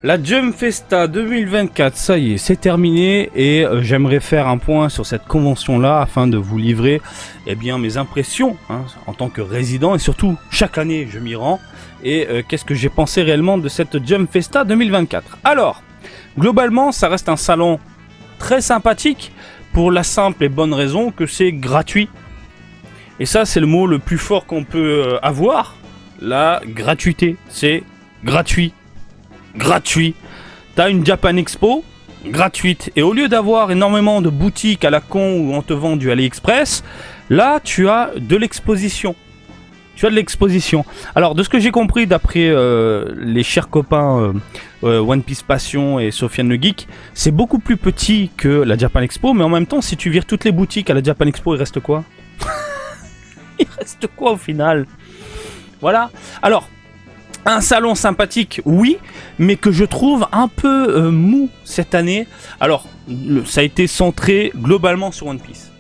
La Jump Festa 2024, ça y est, c'est terminé et j'aimerais faire un point sur cette convention-là afin de vous livrer mes impressions en tant que résident et surtout chaque année je m'y rends et qu'est-ce que j'ai pensé réellement de cette Jump Festa 2024. Alors, globalement, ça reste un salon très sympathique pour la simple et bonne raison que c'est gratuit. Et ça, c'est le mot le plus fort qu'on peut avoir, la gratuité, c'est gratuit. Gratuit. T'as une Japan Expo gratuite et au lieu d'avoir énormément de boutiques à la con où on te vend du AliExpress, là tu as de l'exposition. Alors de ce que j'ai compris d'après les chers copains One Piece Passion et Sofiane le Geek, c'est beaucoup plus petit que la Japan Expo, mais en même temps si tu vires toutes les boutiques à la Japan Expo, il reste quoi? Il reste quoi au final? Voilà. Alors un salon sympathique, oui, mais que je trouve un peu mou cette année. Alors, ça a été centré globalement sur One Piece.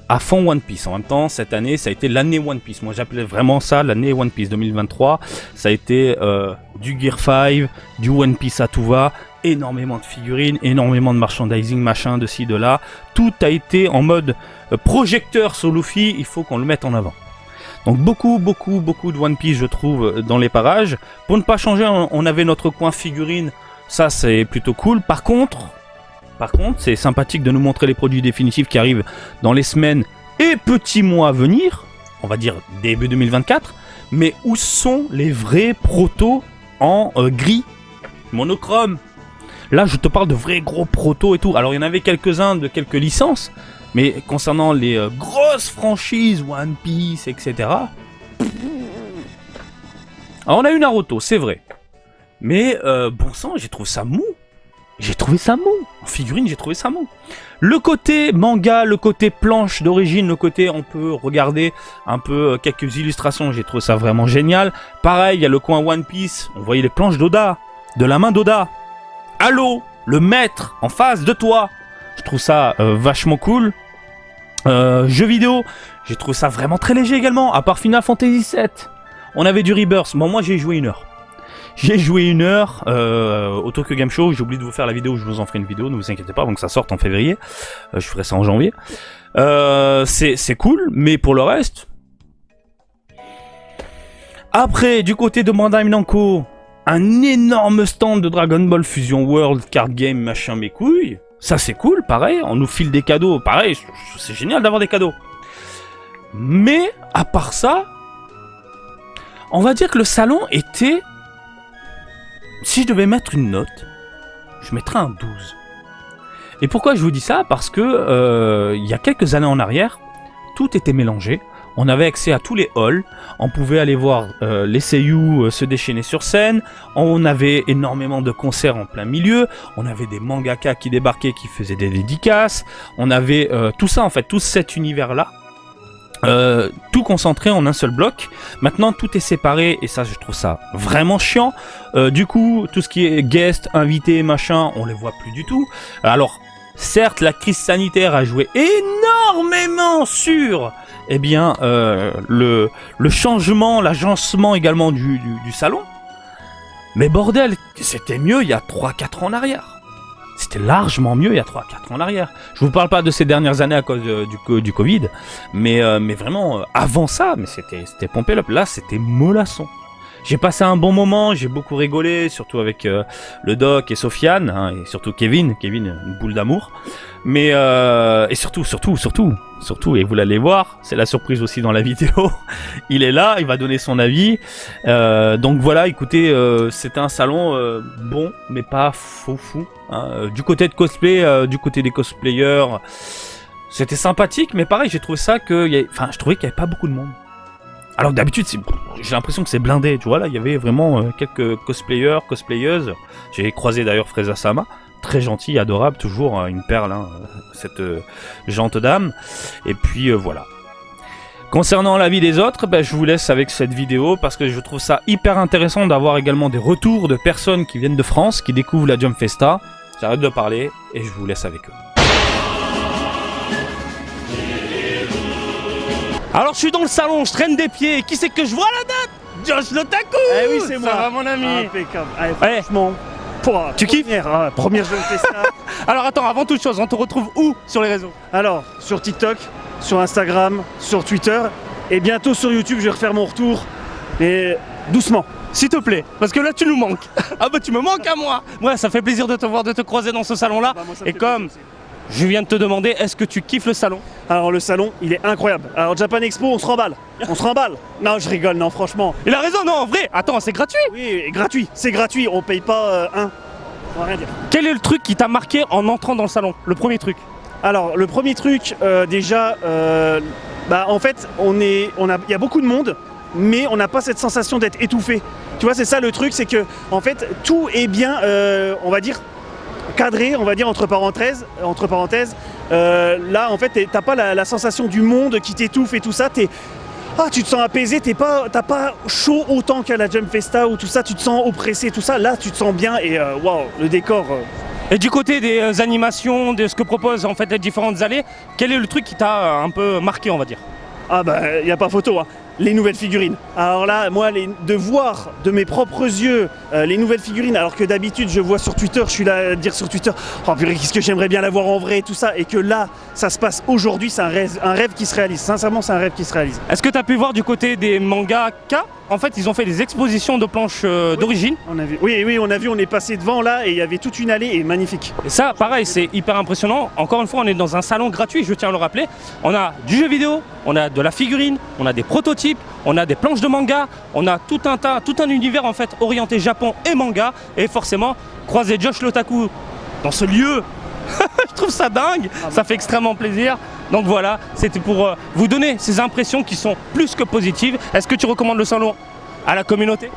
À fond One Piece. En même temps, cette année, ça a été l'année One Piece. Moi, j'appelais vraiment ça l'année One Piece 2023. Ça a été du Gear 5, du One Piece à tout va, énormément de figurines, énormément de merchandising, machin, de ci, de là. Tout a été en mode projecteur sur Luffy, il faut qu'on le mette en avant. Donc beaucoup de One Piece je trouve dans les parages. Pour ne pas changer, on avait notre coin figurine, ça c'est plutôt cool. Par contre, c'est sympathique de nous montrer les produits définitifs qui arrivent dans les semaines et petits mois à venir, on va dire début 2024. Mais où sont les vrais protos en gris, monochrome? Là je te parle de vrais gros protos et tout. Alors il y en avait quelques-uns de quelques licences. Mais concernant les grosses franchises, One Piece, etc. Alors on a eu Naruto, c'est vrai. Mais bon sang, j'ai trouvé ça mou. En figurine, j'ai trouvé ça mou. Le côté manga, le côté planche d'origine, le côté on peut regarder un peu quelques illustrations, j'ai trouvé ça vraiment génial. Pareil, il y a le coin One Piece, on voyait les planches d'Oda, de la main d'Oda. Halo, le maître en face de toi. Je trouve ça vachement cool. Jeux vidéo, j'ai trouvé ça vraiment très léger également. À part Final Fantasy VII, on avait du Rebirth. Bon, moi j'ai joué 1 heure. Au Tokyo Game Show. J'ai oublié de vous faire la vidéo. Je vous en ferai une vidéo. Ne vous inquiétez pas, avant que ça sorte en février. Je ferai ça en janvier. C'est cool, mais pour le reste. Après, du côté de Bandai Namco, un énorme stand de Dragon Ball Fusion World Card Game, machin, mes couilles. Ça c'est cool, pareil, on nous file des cadeaux, pareil, c'est génial d'avoir des cadeaux. Mais, à part ça, on va dire que le salon était... Si je devais mettre une note, je mettrais un 12. Et pourquoi je vous dis ça? Parce que, il y a quelques années en arrière, tout était mélangé. On avait accès à tous les halls, on pouvait aller voir les seiyuu se déchaîner sur scène, on avait énormément de concerts en plein milieu, on avait des mangaka qui débarquaient, qui faisaient des dédicaces, on avait tout ça en fait, tout cet univers-là, tout concentré en un seul bloc. Maintenant tout est séparé et ça je trouve ça vraiment chiant. Du coup, tout ce qui est guest, invité, machin, on les voit plus du tout. Alors, certes, la crise sanitaire a joué énormément sur... le changement, l'agencement également du salon. Mais bordel, c'était mieux il y a 3-4 ans en arrière. C'était largement mieux il y a 3-4 ans en arrière. Je vous parle pas de ces dernières années à cause du Covid, mais vraiment avant ça, mais c'était pompé là, c'était mollasson. J'ai passé un bon moment, j'ai beaucoup rigolé, surtout avec le doc et Sofiane, et surtout Kevin, une boule d'amour. Mais et surtout, et vous l'allez voir, c'est la surprise aussi dans la vidéo. Il est là, il va donner son avis. Donc voilà, écoutez, c'était un salon bon, mais pas fou. Du côté de cosplay, du côté des cosplayers, c'était sympathique, mais pareil, j'ai trouvé ça je trouvais qu'il y avait pas beaucoup de monde. Alors que d'habitude, j'ai l'impression que c'est blindé, tu vois, là, il y avait vraiment quelques cosplayers, cosplayeuses. J'ai croisé d'ailleurs Freza Sama, très gentil, adorable, toujours une perle, cette gente dame. Et puis voilà. Concernant la vie des autres, je vous laisse avec cette vidéo parce que je trouve ça hyper intéressant d'avoir également des retours de personnes qui viennent de France, qui découvrent la Jump Festa. J'arrête de parler et je vous laisse avec eux. Alors je suis dans le salon, je traîne des pieds, qui c'est que je vois là-dedans? Josh l'Otaku! Eh oui, c'est moi. Ça va mon ami? Impeccable. Allez, franchement, Tu kiffes? Première Jump Festa. Alors attends, avant toute chose, on te retrouve où sur les réseaux? Alors, sur TikTok, sur Instagram, sur Twitter, et bientôt sur YouTube, je vais refaire mon retour, mais doucement. S'il te plaît, parce que là tu nous manques. Ah bah tu me manques à moi. Ouais, ça fait plaisir de te voir, de te croiser dans ce salon-là. Bah, moi, ça me Et fait comme plaisir je viens de te demander, est-ce que tu kiffes le salon? Alors le salon, il est incroyable. Alors Japan Expo, on se remballe. On se remballe. Non, je rigole, non, franchement. Il a raison, non, en vrai. Attends, c'est gratuit. Oui, et gratuit, c'est gratuit, on paye pas un. On va rien dire. Quel est le truc qui t'a marqué en entrant dans le salon? Le premier truc. Alors le premier truc, déjà, en fait, il y a beaucoup de monde, mais on n'a pas cette sensation d'être étouffé. Tu vois, c'est ça le truc, c'est que en fait, tout est bien, on va dire, cadré, on va dire entre parenthèses. Là, en fait, t'as pas la sensation du monde qui t'étouffe et tout ça. Tu te sens apaisé, t'as pas chaud autant qu'à la Jump Festa ou tout ça. Tu te sens oppressé, tout ça. Là, tu te sens bien et waouh, le décor. Et du côté des animations, de ce que proposent en fait les différentes allées, quel est le truc qui t'a un peu marqué, on va dire? Ah bah, y a pas photo, hein. Les nouvelles figurines. Alors là, moi, de voir de mes propres yeux les nouvelles figurines, alors que d'habitude, je vois sur Twitter, je suis là à dire sur Twitter, oh purée, qu'est-ce que j'aimerais bien la voir en vrai et tout ça, et que là, ça se passe aujourd'hui, c'est un rêve qui se réalise. Sincèrement, c'est un rêve qui se réalise. Est-ce que tu as pu voir du côté des mangaka? En fait, ils ont fait des expositions de planches d'origine. On a vu. Oui, on a vu, on est passé devant là, et il y avait toute une allée, et magnifique. Et ça, pareil, c'est hyper impressionnant. Encore une fois, on est dans un salon gratuit, je tiens à le rappeler. On a du jeu vidéo, on a de la figurine, on a des prototypes, on a des planches de manga, on a tout un univers en fait orienté Japon et manga. Et forcément, croiser Josh l'Otaku dans ce lieu, je trouve ça dingue, ça fait extrêmement plaisir. Donc voilà, c'était pour vous donner ces impressions qui sont plus que positives. Est-ce que tu recommandes le salon à la communauté?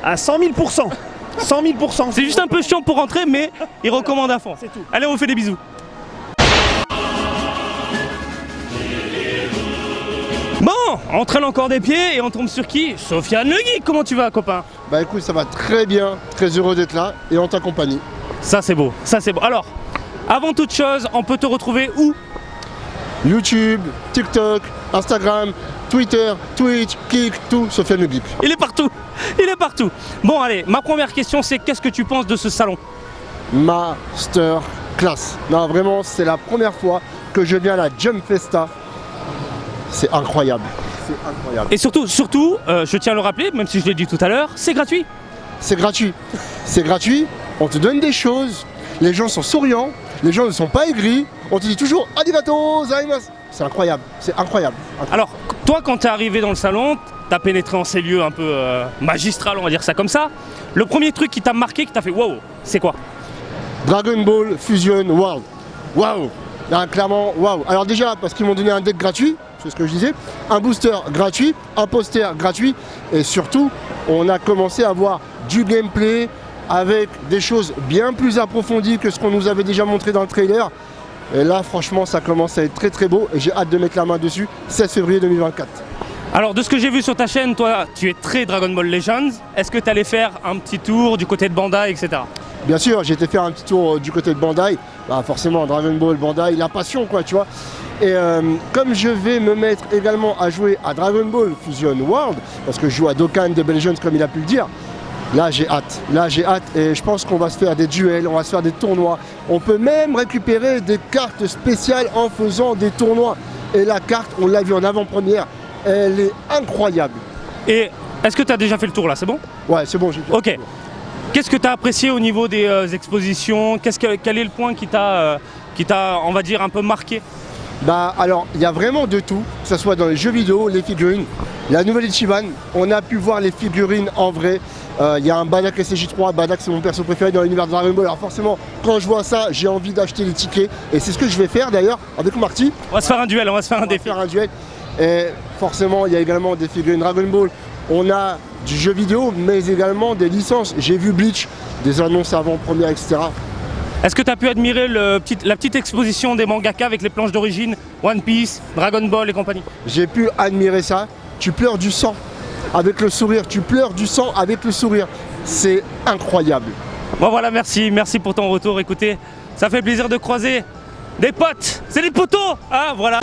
À 100 000%. 100 000%. C'est juste un peu chiant pour rentrer, mais il recommande à fond. C'est tout. Allez, on vous fait des bisous. Bon, on traîne encore des pieds et on tombe sur qui? Sofiane Le Geek, comment tu vas, copain? Bah écoute, ça va très bien, très heureux d'être là et en ta compagnie. Ça c'est beau, ça c'est beau. Alors, avant toute chose, on peut te retrouver où? YouTube, TikTok, Instagram, Twitter, Twitch, Kik, tout, Sofiane Le Geek. Il est partout, il est partout. Bon allez, ma première question c'est qu'est-ce que tu penses de ce salon? Master class. Non, vraiment, c'est la première fois que je viens à la Jump Festa. C'est incroyable. C'est incroyable. Et surtout, je tiens à le rappeler, même si je l'ai dit tout à l'heure, c'est gratuit. C'est gratuit. C'est gratuit, on te donne des choses, les gens sont souriants, les gens ne sont pas aigris, on te dit toujours arigato gozaimasu. C'est incroyable, c'est incroyable. Alors, toi quand t'es arrivé dans le salon, t'as pénétré en ces lieux un peu magistral, on va dire ça comme ça. Le premier truc qui t'a marqué, qui t'a fait wow, c'est quoi? Dragon Ball Fusion World. Waouh. Là, clairement, waouh. Alors déjà, parce qu'ils m'ont donné un deck gratuit, c'est ce que je disais, un booster gratuit, un poster gratuit, et surtout, on a commencé à voir du gameplay avec des choses bien plus approfondies que ce qu'on nous avait déjà montré dans le trailer. Et là, franchement, ça commence à être très très beau et j'ai hâte de mettre la main dessus, 16 février 2024. Alors, de ce que j'ai vu sur ta chaîne, toi, tu es très Dragon Ball Legends. Est-ce que tu allais faire un petit tour du côté de Bandai, etc.? Bien sûr, j'ai été faire un petit tour du côté de Bandai. Bah, forcément, Dragon Ball, Bandai, la passion, quoi, tu vois. Et comme je vais me mettre également à jouer à Dragon Ball Fusion World, parce que je joue à Dokkan de Legends comme il a pu le dire, là j'ai hâte. Là j'ai hâte et je pense qu'on va se faire des duels, on va se faire des tournois. On peut même récupérer des cartes spéciales en faisant des tournois. Et la carte, on l'a vu en avant-première, elle est incroyable. Et est-ce que tu as déjà fait le tour là, c'est bon? Ouais, c'est bon, j'ai déjà Ok. fait le tour. Qu'est-ce que tu as apprécié au niveau des expositions? Quel est le point qui t'a, on va dire, un peu marqué? Bah alors, il y a vraiment de tout, que ce soit dans les jeux vidéo, les figurines, la nouvelle Ichiban, on a pu voir les figurines en vrai. Il y a un Bardock SCJ3, Bardock c'est mon perso préféré dans l'univers de Dragon Ball, alors forcément quand je vois ça j'ai envie d'acheter les tickets et c'est ce que je vais faire d'ailleurs avec Marty. On va se faire un duel, on va se faire un défi. On va faire un duel et forcément il y a également des figurines Dragon Ball, on a du jeu vidéo mais également des licences, j'ai vu Bleach, des annonces avant-première etc. Est-ce que tu as pu admirer la petite exposition des mangaka avec les planches d'origine, One Piece, Dragon Ball et compagnie? J'ai pu admirer ça, tu pleures du sang avec le sourire, tu pleures du sang avec le sourire, c'est incroyable. Bon voilà, merci pour ton retour, écoutez, ça fait plaisir de croiser des potes, c'est des potos, hein, voilà.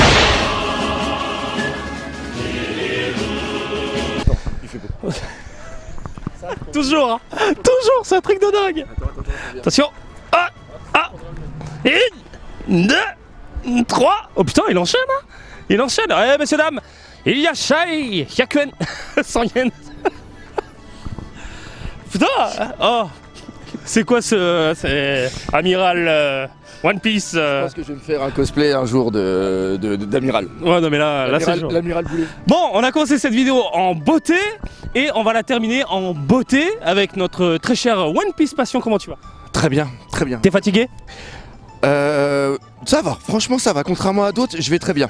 Toujours, hein. Toujours, c'est un truc de dingue. Attention. Ah, ah. 1, 2, 3. Oh putain, il enchaîne, hein. Il enchaîne. Eh, messieurs, dames, il y a Shai Hyakuen. 100 yens. Putain. Oh. C'est quoi c'est Amiral One Piece Je pense que je vais me faire un cosplay un jour d'Amiral. Ouais, non, mais là c'est chaud. L'Amiral Boulet. Bon, on a commencé cette vidéo en beauté et on va la terminer en beauté avec notre très cher One Piece Passion. Comment tu vas? Très bien, très bien. T'es fatigué? Ça va, franchement ça va. Contrairement à d'autres, je vais très bien.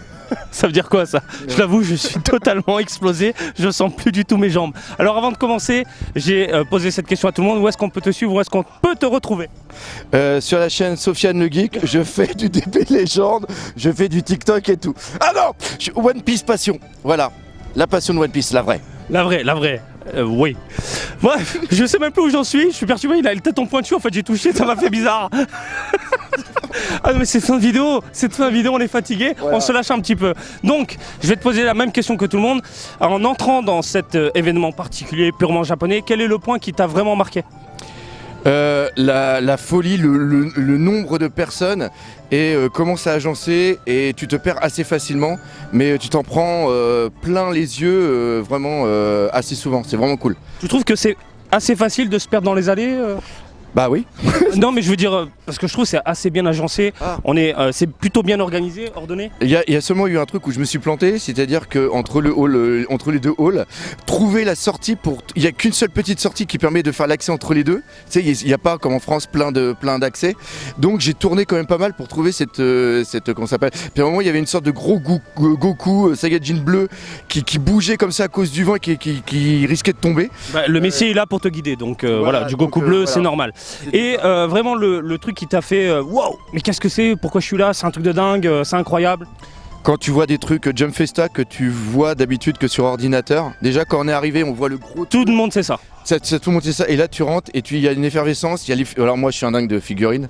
Ça veut dire quoi ça? Je l'avoue, je suis totalement explosé, je sens plus du tout mes jambes. Alors avant de commencer, j'ai posé cette question à tout le monde, où est-ce qu'on peut te suivre, où est-ce qu'on peut te retrouver? Sur la chaîne Sofiane le Geek, je fais du DP Légende, je fais du TikTok et tout. Ah non, One Piece Passion, voilà. La passion de One Piece, la vraie. La vraie. Oui. Bref, je sais même plus où j'en suis, je suis perturbé, il a le tête en pointu, en fait j'ai touché, ça m'a fait bizarre. Ah non mais c'est fin de vidéo, on est fatigué, voilà. On se lâche un petit peu. Donc, je vais te poser la même question que tout le monde. En entrant dans cet événement particulier purement japonais, quel est le point qui t'a vraiment marqué? La folie, le nombre de personnes et comment ça a agencé, et tu te perds assez facilement, mais tu t'en prends plein les yeux vraiment assez souvent, c'est vraiment cool. Tu trouves que c'est assez facile de se perdre dans les allées Bah oui. Non mais je veux dire, parce que je trouve que c'est assez bien agencé, c'est plutôt bien organisé, ordonné. Il y a seulement eu un truc où je me suis planté, c'est-à-dire que entre les deux halls, trouver la sortie il n'y a qu'une seule petite sortie qui permet de faire l'accès entre les deux. Tu sais, il n'y a pas comme en France plein d'accès. Donc j'ai tourné quand même pas mal pour trouver cette comment ça s'appelle. Puis à un moment il y avait une sorte de gros Goku Saiyajin bleu qui bougeait comme ça à cause du vent et qui risquait de tomber. Bah, le Messie est là pour te guider, donc voilà, du Goku bleu, voilà. C'est normal. Et vraiment le truc qui t'a fait wow, mais qu'est-ce que c'est? Pourquoi je suis là? C'est un truc de dingue, c'est incroyable. Quand tu vois des trucs Jump Festa que tu vois d'habitude que sur ordinateur, déjà quand on est arrivé on voit le gros... Tout le monde sait ça. Tout le monde sait ça, et là tu rentres et il y a une effervescence, alors moi je suis un dingue de figurines,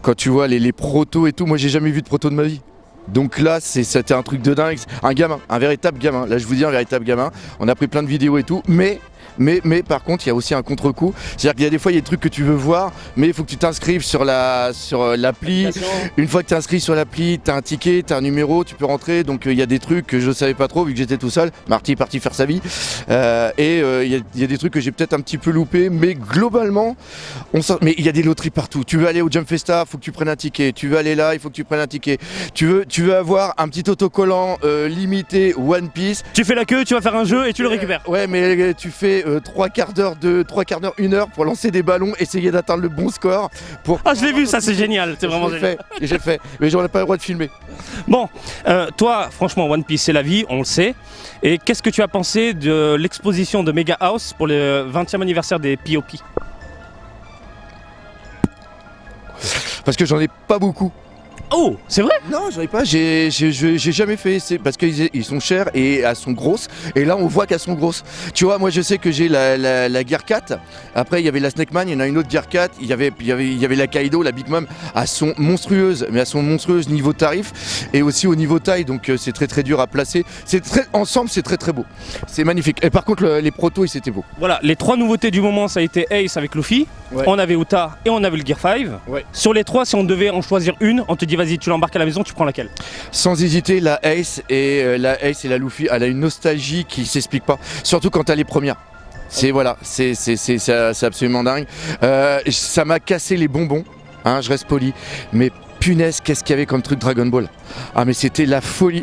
quand tu vois les protos et tout, moi j'ai jamais vu de proto de ma vie. Donc là c'était un truc de dingue, un véritable gamin, là je vous dis un véritable gamin, on a pris plein de vidéos et tout, mais par contre il y a aussi un contre-coup, c'est-à-dire qu'il y a des fois il y a des trucs que tu veux voir, mais il faut que tu t'inscrives sur l'appli. Une fois que tu es inscrit sur l'appli, tu as un ticket, tu as un numéro, tu peux rentrer, donc il y a des trucs que je ne savais pas trop vu que j'étais tout seul, Marty est parti faire sa vie, il y a des trucs que j'ai peut-être un petit peu loupé, mais globalement mais il y a des loteries partout. Tu veux aller au Jump Festa, il faut que tu prennes un ticket, tu veux aller là, il faut que tu prennes un ticket, tu veux avoir un petit autocollant limité One Piece. Tu fais la queue, tu vas faire un jeu et tu le récupères. Ouais, mais tu fais 3 quarts d'heure, 1 heure pour lancer des ballons, essayer d'atteindre le bon score. Ah, je l'ai vu, ça c'est génial, c'est vraiment génial. J'ai fait, mais j'aurais pas le droit de filmer. Bon, toi, franchement, One Piece c'est la vie, on le sait. Et qu'est-ce que tu as pensé de l'exposition de Mega House pour le 20e anniversaire des POP? Parce que j'en ai pas beaucoup. Oh, c'est vrai? Non, j'en ai pas, j'ai jamais fait, c'est parce qu'ils sont chers et elles sont grosses, et là on voit qu'elles sont grosses. Tu vois, moi je sais que j'ai la Gear 4, après il y avait la Snake Man, il y en a une autre Gear 4, il y avait la Kaido, la Big Mom, elles sont monstrueuses, mais elles sont monstrueuses niveau tarif et aussi au niveau taille, donc c'est très très dur à placer. Ensemble c'est très très beau, c'est magnifique. Et par contre les protos c'était beau. Voilà, les 3 nouveautés du moment, ça a été Ace avec Luffy, ouais. On avait Uta et on avait le Gear 5. Ouais. Sur les 3, si on devait en choisir une, on te dit vas-y, tu l'embarques à la maison, tu prends laquelle? Sans hésiter, la Ace et la Luffy, elle a une nostalgie qui s'explique pas, surtout quand elle est première. C'est absolument dingue. Ça m'a cassé les bonbons, hein, je reste poli, mais punaise, qu'est-ce qu'il y avait comme truc Dragon Ball? Ah mais c'était la folie.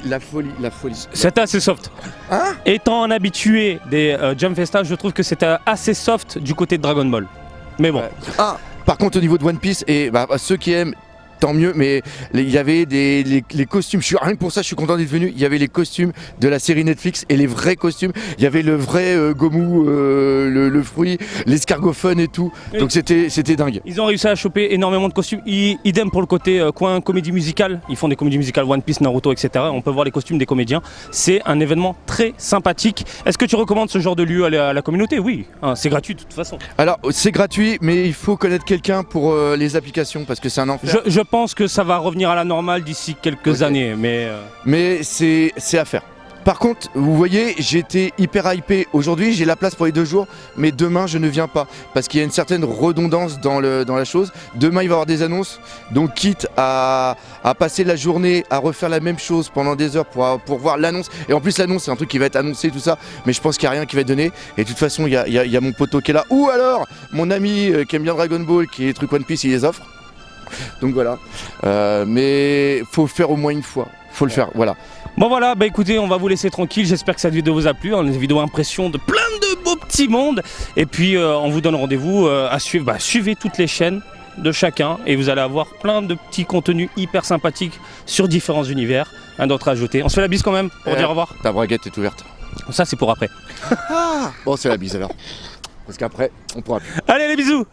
C'était assez soft. Hein? Étant un habitué des Jump Festa, je trouve que c'était assez soft du côté de Dragon Ball. Mais bon. Ah, par contre au niveau de One Piece, et ceux qui aiment, tant mieux, mais il y avait les costumes, rien que pour ça je suis content d'être venu, il y avait les costumes de la série Netflix et les vrais costumes, il y avait le vrai Gomu, le fruit, l'escargot et tout, donc c'était dingue. Ils ont réussi à choper énormément de costumes, idem pour le côté coin comédie musicale, ils font des comédies musicales One Piece, Naruto, etc. On peut voir les costumes des comédiens, c'est un événement très sympathique. Est-ce que tu recommandes ce genre de lieu à la communauté? Oui, hein, c'est gratuit de toute façon. Alors c'est gratuit, mais il faut connaître quelqu'un pour les applications, parce que c'est un enfer. Je pense que ça va revenir à la normale d'ici quelques années, mais c'est à faire. Par contre, vous voyez, j'étais hyper hypé. Aujourd'hui, j'ai la place pour les 2 jours, mais demain, je ne viens pas. Parce qu'il y a une certaine redondance dans la chose. Demain, il va y avoir des annonces. Donc, quitte à passer la journée à refaire la même chose pendant des heures pour voir l'annonce. Et en plus, l'annonce, c'est un truc qui va être annoncé, tout ça. Mais je pense qu'il n'y a rien qui va être donné. Et de toute façon, il y a mon poteau qui est là. Ou alors, mon ami qui aime bien Dragon Ball, qui est truc One Piece, il les offre. Donc voilà. Mais faut le faire au moins une fois. Faut le faire, voilà. Bon voilà, bah écoutez, on va vous laisser tranquille. J'espère que cette vidéo vous a plu. Une vidéo impression de plein de beaux petits mondes. Et puis on vous donne rendez-vous à suivre. Bah, suivez toutes les chaînes de chacun et vous allez avoir plein de petits contenus hyper sympathiques sur différents univers. Un d'autre à ajouter. On se fait la bise quand même pour dire au revoir. Ta braguette est ouverte. Ça c'est pour après. Bon, c'est la bise alors. Parce qu'après, on pourra plus. Allez les bisous.